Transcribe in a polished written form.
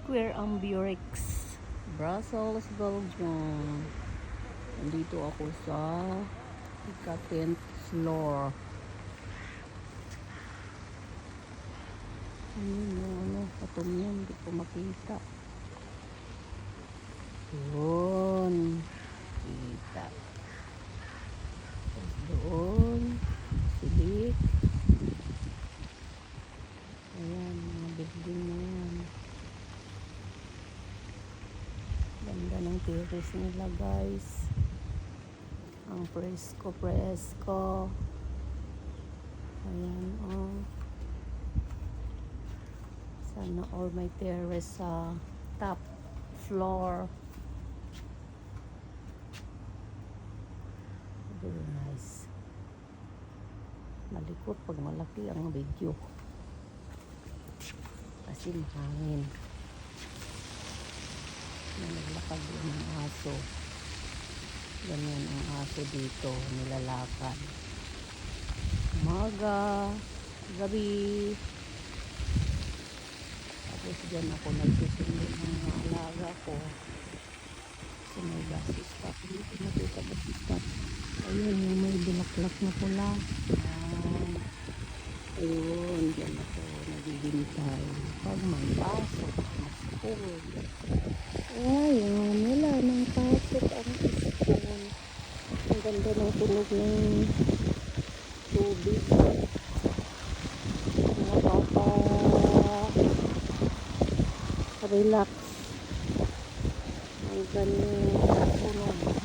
Square Ambiorix, Brussels, Belgium. Nandito ako sa ika-10th floor. Ayun yung patum yun, hindi ko makita. Doon. Kita. Doon. Silik. Ayan, mga building na yan. Ganda ng terrace nila, guys. Ang presko. Ayan, oh. Sana all may terrace sa top floor. Very nice. Malikot pag malaki ang video. Kasi mahangin. Naglakad yung ng aso. Ganyan ang aso dito. Nilalakad. Umaga. Gabi. Tapos dyan ako nagsusundo ng mga alaga ko. Kasi may gasis pa. Dito nakita gasis pa. Ayun yung may bulaklak na pula. Ayun. Dyan ako nagbibintay. Pag may pasok. Mas cool. Ayun. Wala nang pasok ang school. Ang ganda ng tunog ng tubig. Relax ang ganyang tunog.